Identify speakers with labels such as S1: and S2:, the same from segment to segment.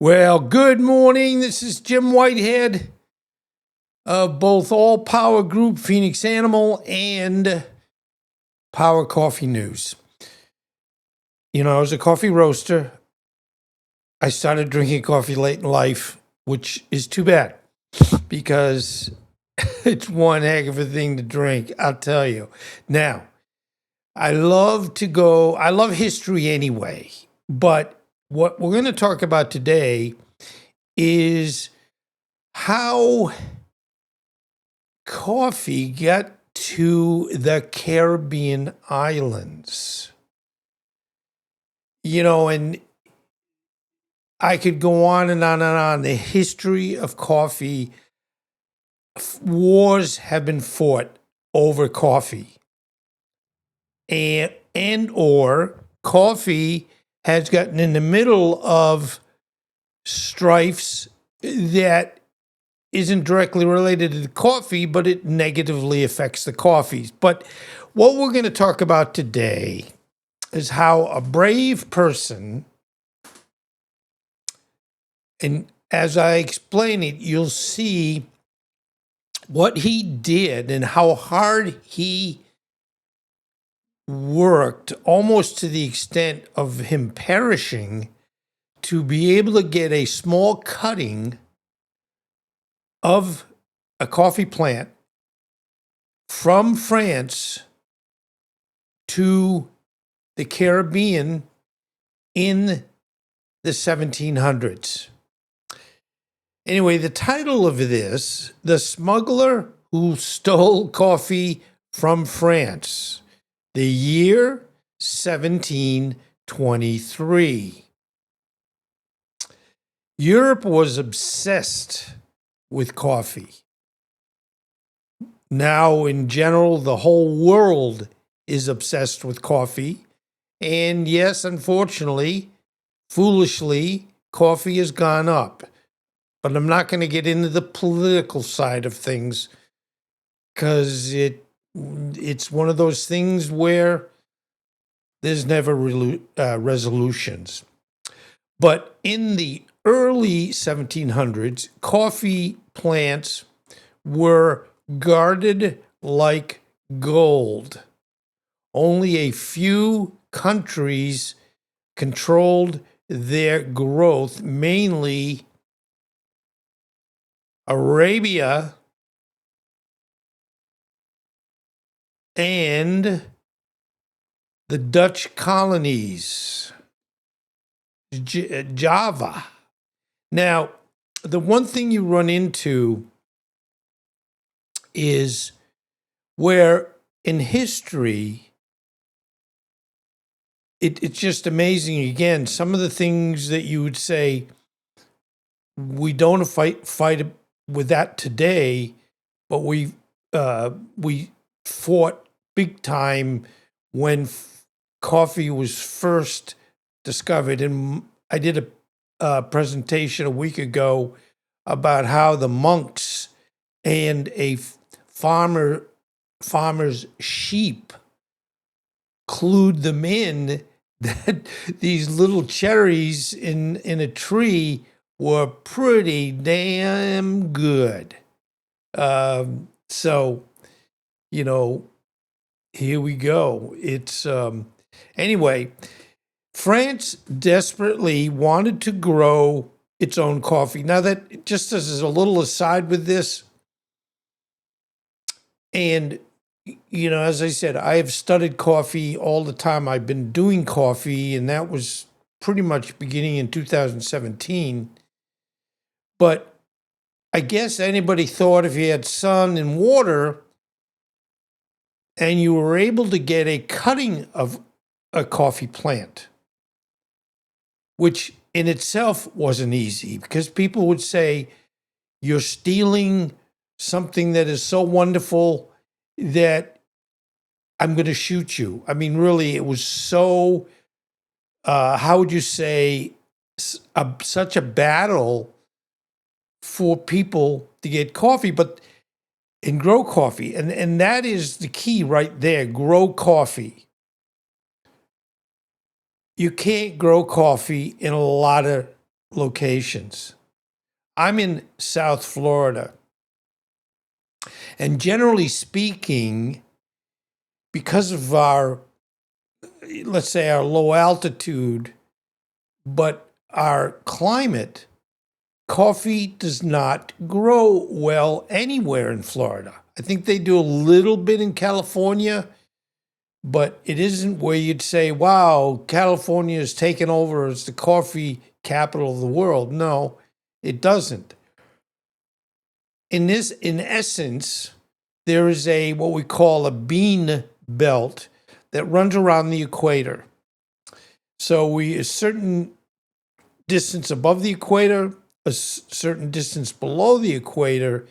S1: Well, good morning. This is Jim Whitehead of both All Power Group, Phoenix Animal, and Power Coffee News. You know, I was a coffee roaster. I started drinking coffee late in life, which is too bad because it's one heck of a thing to drink, I'll tell you. Now, I love history anyway, but what we're going to talk about today is how coffee got to the Caribbean islands. You know, and I could go on and on and on. The history of coffee, wars have been fought over coffee. And or coffee has gotten in the middle of strifes that isn't directly related to the coffee, but it negatively affects the coffees. But what we're going to talk about today is how a brave person, and as I explain it, you'll see what he did and how hard he worked, almost to the extent of him perishing, to be able to get a small cutting of a coffee plant from France to the Caribbean in the 1700s. Anyway, the title of this, The Smuggler Who Stole Coffee from France, the year 1723. Europe was obsessed with coffee. Now, in general, the whole world is obsessed with coffee. And yes, unfortunately, foolishly, coffee has gone up. But I'm not going to get into the political side of things because it's one of those things where there's never resolutions. But in the early 1700s, coffee plants were guarded like gold. Only a few countries controlled their growth, mainly Arabia and the Dutch colonies, Java. Now, the one thing you run into is where in history, it's just amazing. Again, some of the things that you would say, we don't fight with that today, but we fought big time when coffee was first discovered. And I did a presentation a week ago about how the monks and a farmer's sheep clued them in that these little cherries in a tree were pretty damn good. So, you know, here we go. It's anyway, France desperately wanted to grow its own coffee. Now, that just as a little aside with this, and you know, as I said, I have studied coffee all the time. I've been doing coffee, and that was pretty much beginning in 2017. But I guess anybody thought if you had sun and water and you were able to get a cutting of a coffee plant, which in itself wasn't easy because people would say, you're stealing something that is so wonderful that I'm going to shoot you. I mean, really, it was so, how would you say, such a battle for people to get coffee, and grow coffee. And that is the key right there, grow coffee. You can't grow coffee in a lot of locations. I'm in South Florida. And generally speaking, because of our, let's say, our low altitude, but our climate, coffee does not grow well anywhere in Florida. I think they do a little bit in California, but it isn't where you'd say, wow, California is taken over as the coffee capital of the world. No, it doesn't. In essence, there is what we call a bean belt that runs around the equator. So a certain distance above the equator, a certain distance below the equator,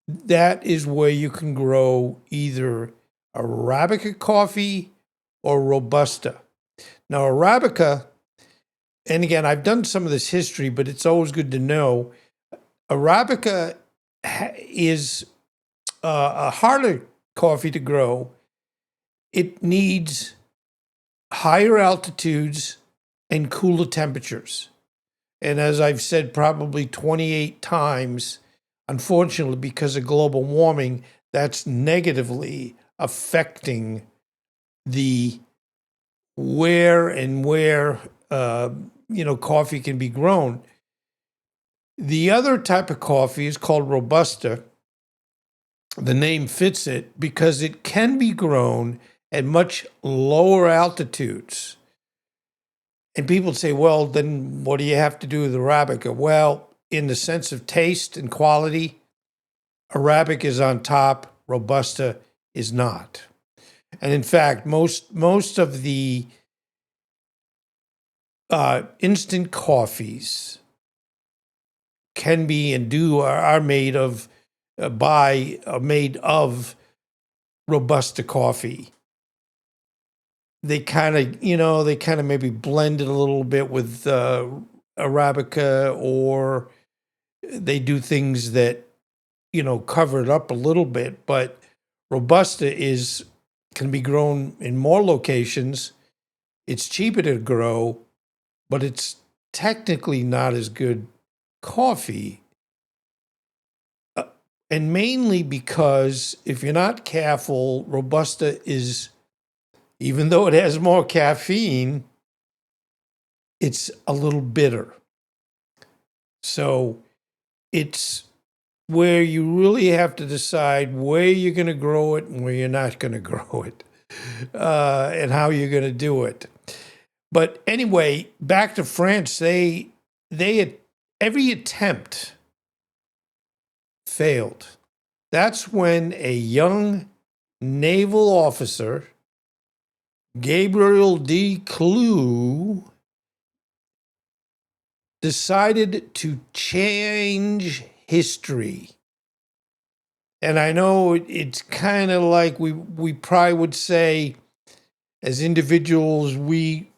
S1: that is where you can grow either Arabica coffee or Robusta. Now, Arabica, and again, I've done some of this history, but it's always good to know, Arabica is a harder coffee to grow. It needs higher altitudes and cooler temperatures. And as I've said probably 28 times, unfortunately, because of global warming, that's negatively affecting the where coffee can be grown. The other type of coffee is called Robusta. The name fits it because it can be grown at much lower altitudes. And people say, well, then what do you have to do with Arabica? Well, in the sense of taste and quality, Arabica is on top, Robusta is not. And in fact, most of the instant coffees can be and are made of made of Robusta coffee. They kind of maybe blend it a little bit with Arabica, or they do things that, cover it up a little bit. But Robusta can be grown in more locations. It's cheaper to grow, but it's technically not as good coffee. And mainly because if you're not careful, Robusta is, even though it has more caffeine, it's a little bitter. So it's where you really have to decide where you're going to grow it and where you're not going to grow it, and how you're going to do it. But anyway, back to France, they every attempt failed. That's when a young naval officer, Gabriel de Clou, decided to change history. And I know it's kind of like we probably would say, as individuals, we,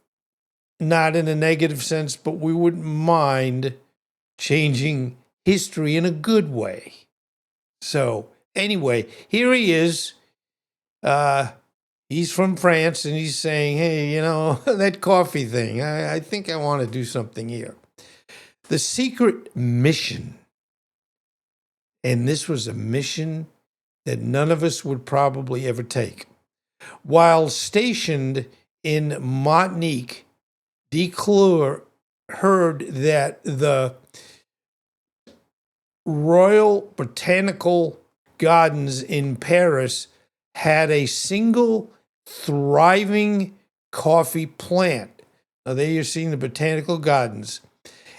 S1: not in a negative sense, but we wouldn't mind changing history in a good way. So anyway, here he is. He's from France, and he's saying, hey, that coffee thing, I think I want to do something here. The secret mission, and this was a mission that none of us would probably ever take. While stationed in Martinique, de Clou heard that the Royal Botanical Gardens in Paris had a single thriving coffee plant. Now, there you're seeing the Botanical Gardens.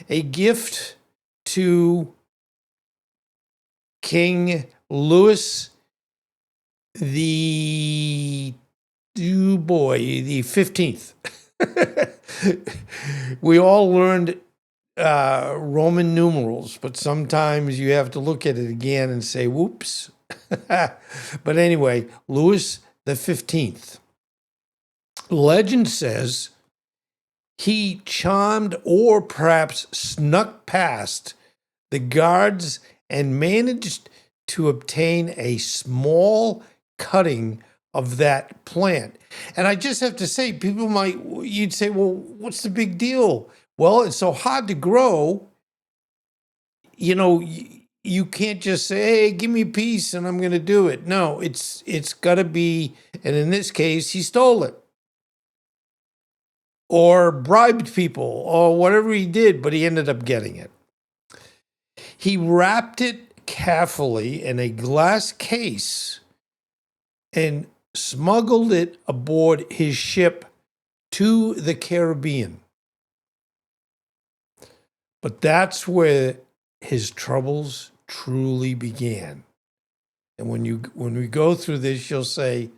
S1: A gift to King Louis the 15th. We all learned Roman numerals, but sometimes you have to look at it again and say, whoops. But anyway, Louis the 15th. Legend says he charmed or perhaps snuck past the guards and managed to obtain a small cutting of that plant. And I just have to say, you'd say, well, what's the big deal? Well, it's so hard to grow, you can't just say, "Hey, give me a piece and I'm going to do it." No, it's got to be, and in this case, he stole it or bribed people or whatever he did, but he ended up getting it. He wrapped it carefully in a glass case and smuggled it aboard his ship to the Caribbean. But that's where his troubles truly began. And when we go through this, you'll say,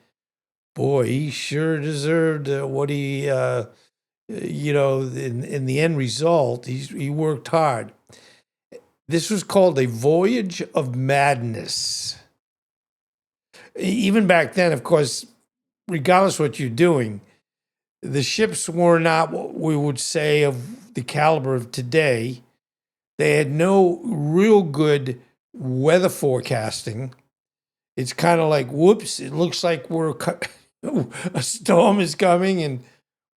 S1: "Boy, he sure deserved what he, in the end result, he worked hard." This was called a voyage of madness. Even back then, of course, regardless what you're doing, the ships were not what we would say of the caliber of today. They had no real good weather forecasting. It's kind of like, whoops, it looks like a storm is coming, and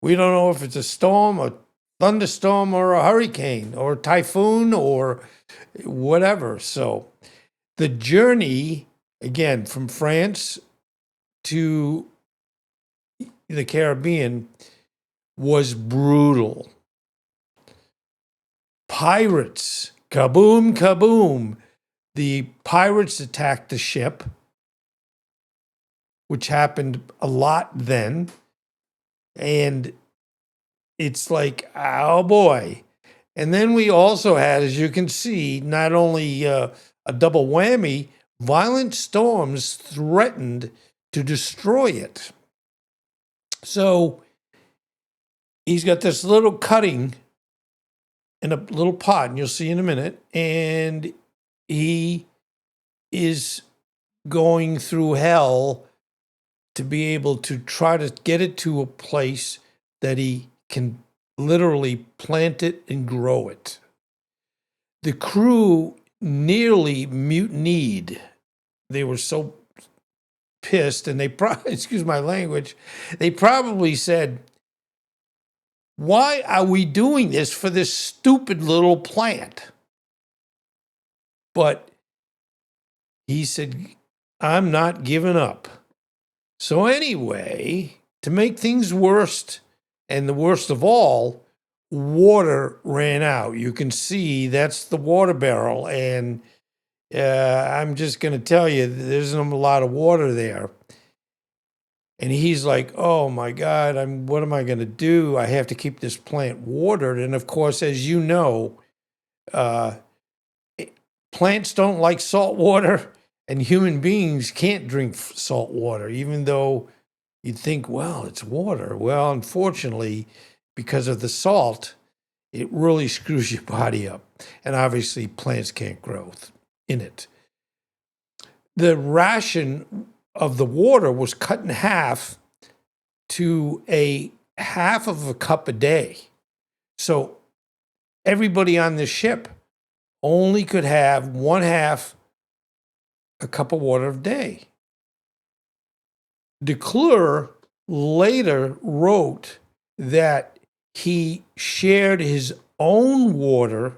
S1: we don't know if it's a storm, a thunderstorm, or a hurricane, or a typhoon, or whatever. So the journey, again, from France to the Caribbean was brutal. Pirates, kaboom, kaboom. The pirates attacked the ship, which happened a lot then. And it's like, oh boy. And then we also had, as you can see, not only a double whammy, violent storms threatened to destroy it. So he's got this little cutting in a little pot, and you'll see in a minute, and he is going through hell to be able to try to get it to a place that he can literally plant it and grow it. The crew nearly mutinied. They were so pissed, and they excuse my language, they probably said, "Why are we doing this for this stupid little plant?" But he said, "I'm not giving up." So anyway, to make things worse, and the worst of all, water ran out. You can see that's the water barrel, and I'm just going to tell you, there's not a lot of water there. And he's like, "Oh my God, what am I going to do? I have to keep this plant watered." And of course, as you know, uh, plants don't like salt water, and human beings can't drink salt water, even though you'd think, well, it's water. Well, unfortunately, because of the salt, it really screws your body up. And obviously, plants can't grow in it. The ration of the water was cut in half to a half of a cup a day. So everybody on the ship only could have one half a cup of water a day. DeClure later wrote that he shared his own water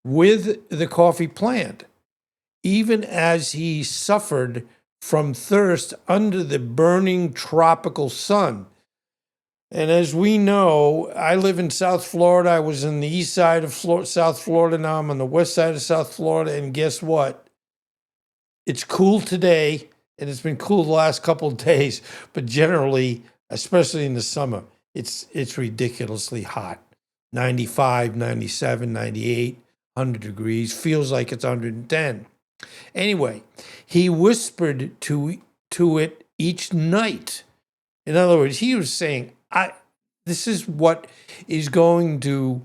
S1: with the coffee plant, even as he suffered from thirst under the burning tropical sun. And as we know, I live in South Florida. I was in the east side of South Florida. Now I'm on the west side of South Florida. And guess what? It's cool today, and it's been cool the last couple of days. But generally, especially in the summer, it's ridiculously hot. 95, 97, 98, 100 degrees. Feels like it's 110. Anyway, he whispered to it each night. In other words, he was saying, this is what is going to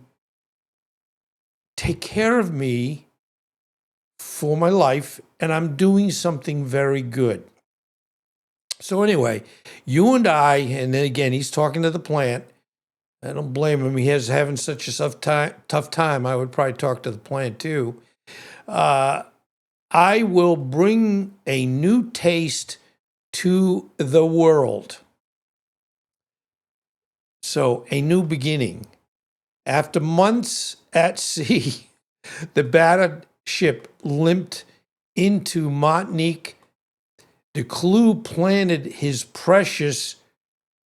S1: take care of me for my life, and I'm doing something very good. So anyway, you and I, and then again, he's talking to the plant. I don't blame him. He is having such a tough time. I would probably talk to the plant too. I will bring a new taste to the world. So a new beginning. After months at sea, the battered ship limped into Martinique. Declue planted his precious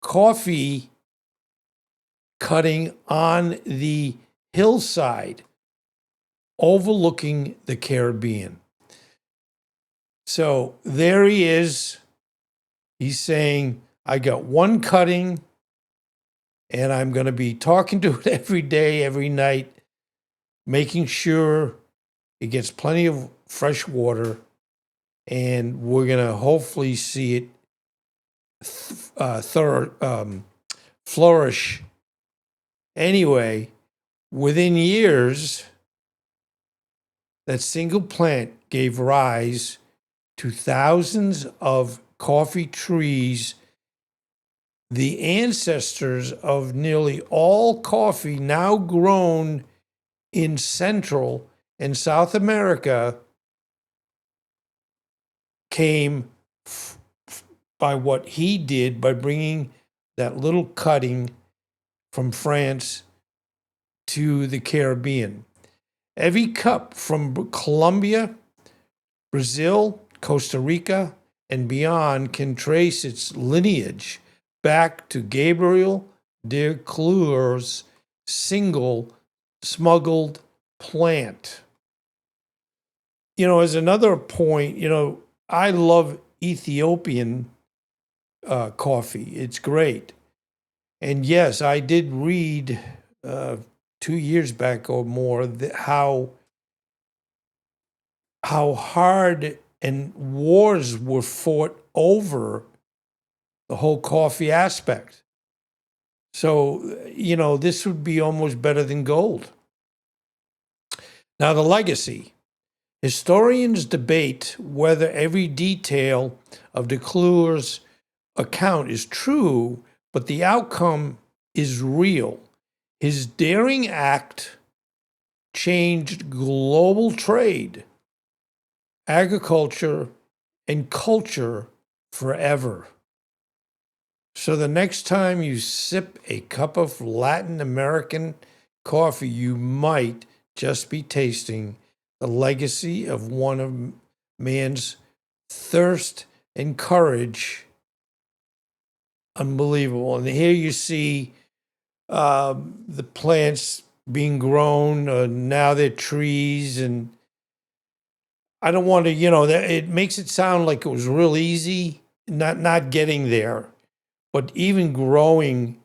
S1: coffee cutting on the hillside overlooking the Caribbean. So there he is. He's saying, I got one cutting and I'm going to be talking to it every day, every night, making sure it gets plenty of fresh water, and we're going to hopefully see it flourish. Anyway, within years, that single plant gave rise to thousands of coffee trees, the ancestors of nearly all coffee now grown in Central and South America came by what he did by bringing that little cutting from France to the Caribbean. Every cup from Colombia, Brazil, Costa Rica, and beyond can trace its lineage back to Gabriel de Clure's single smuggled plant. As another point, I love Ethiopian coffee. It's great. And yes, I did read 2 years back or more how hard and wars were fought over the whole coffee aspect. So, this would be almost better than gold. Now, the legacy. Historians debate whether every detail of Declure's account is true, but the outcome is real. His daring act changed global trade, agriculture, and culture forever. So the next time you sip a cup of Latin American coffee, you might just be tasting the legacy of one of man's thirst and courage. Unbelievable. And here you see the plants being grown. Now they're trees. And I don't want to, it makes it sound like it was real easy, not getting there. But even growing,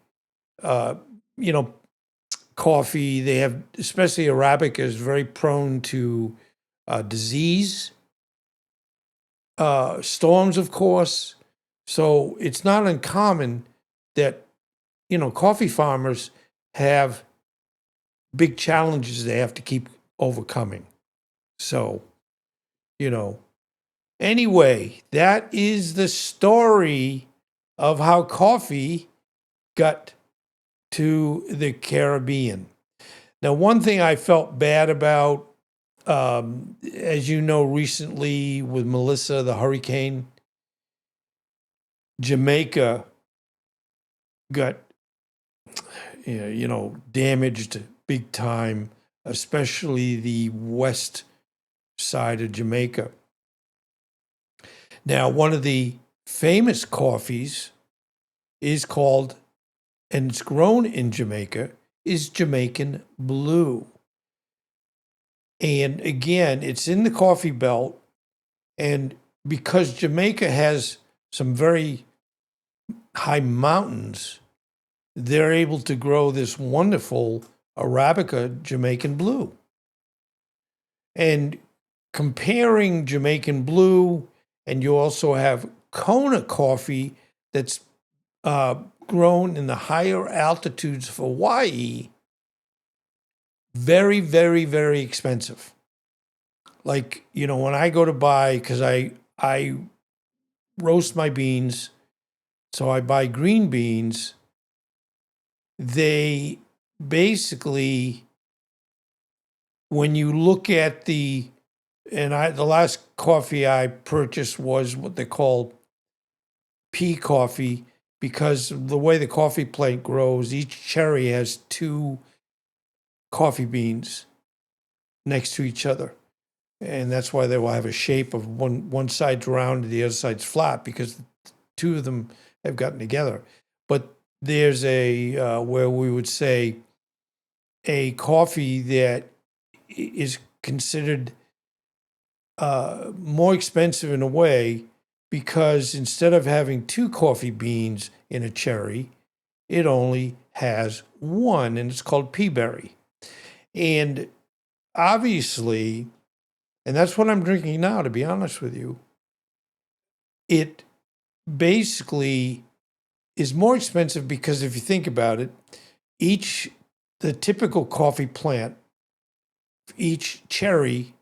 S1: coffee, they have, especially Arabica, is very prone to disease, storms, of course. So it's not uncommon that, coffee farmers have big challenges they have to keep overcoming. So, anyway, that is the story of how coffee got to the Caribbean. Now, one thing I felt bad about, as you know, recently with Melissa, the hurricane, Jamaica got, damaged big time, especially the west side of Jamaica. Now, one of the famous coffees is called, and it's grown in Jamaica, is Jamaican Blue. And again, it's in the coffee belt. And because Jamaica has some very high mountains, they're able to grow this wonderful Arabica Jamaican Blue. And comparing Jamaican Blue, and you also have Kona coffee that's grown in the higher altitudes of Hawaii, very, very, very expensive. Like, when I go to buy, because I roast my beans, so I buy green beans, they basically, when you look at the last coffee I purchased was what they call pea coffee, because the way the coffee plant grows, each cherry has two coffee beans next to each other. And that's why they will have a shape of one side's round and the other side's flat, because two of them have gotten together. But there's a where we would say a coffee that is considered more expensive in a way, because instead of having two coffee beans in a cherry, it only has one, and it's called pea berry. And obviously, and that's what I'm drinking now, to be honest with you, it basically is more expensive because if you think about it, the typical coffee plant, each cherry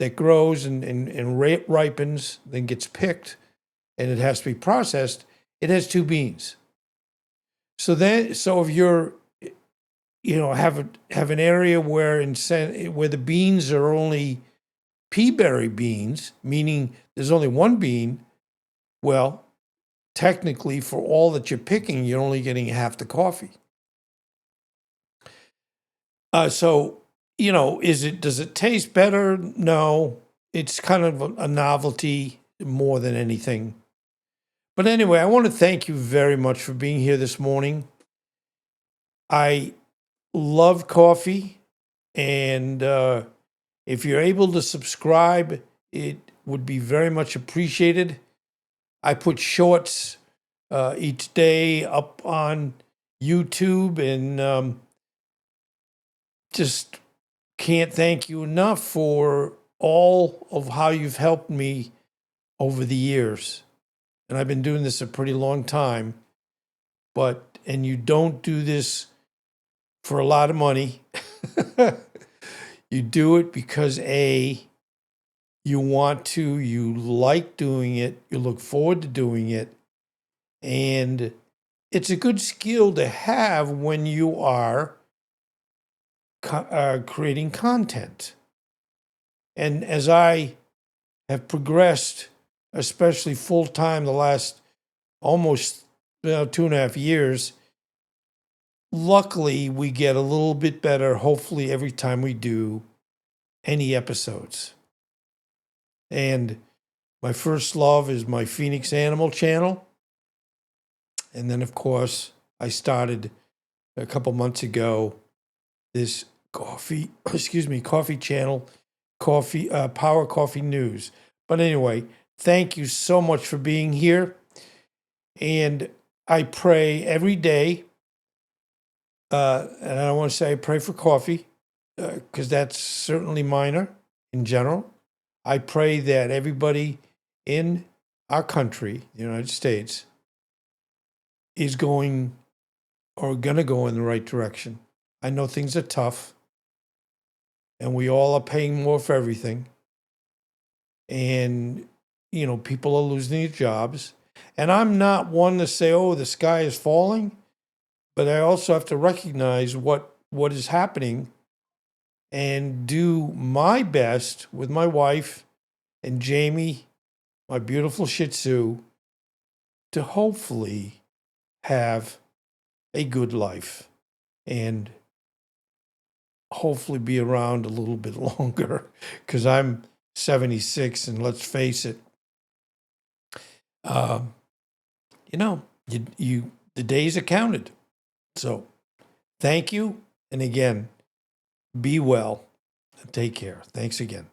S1: that grows and ripens, then gets picked, and it has to be processed, it has two beans. So if you're, have an area where the beans are only pea berry beans, meaning there's only one bean, well, technically for all that you're picking, you're only getting half the coffee. So, does it taste better? No, it's kind of a novelty more than anything. But anyway, I want to thank you very much for being here this morning. I love coffee, and if you're able to subscribe, it would be very much appreciated. I put shorts each day up on YouTube, and just can't thank you enough for all of how you've helped me over the years. And I've been doing this a pretty long time, and you don't do this for a lot of money. You do it because you want to, you like doing it, you look forward to doing it, and it's a good skill to have when you are creating content. And as I have progressed, especially full-time the last almost 2.5 years, luckily we get a little bit better, hopefully, every time we do any episodes. And my first love is my Phoenix Animal channel. And then, of course, I started a couple months ago this coffee channel, Power Coffee News. But anyway, thank you so much for being here. And I pray every day, and I don't want to say I pray for coffee, because that's certainly minor in general. I pray that everybody in our country, the United States, is going to go in the right direction. I know things are tough, and we all are paying more for everything. And, people are losing their jobs. And I'm not one to say, oh, the sky is falling, but I also have to recognize what is happening and do my best with my wife and Jamie, my beautiful Shih Tzu, to hopefully have a good life and hopefully be around a little bit longer, because I'm 76, and let's face it, the days are counted. So thank you. And again, be well and take care. Thanks again.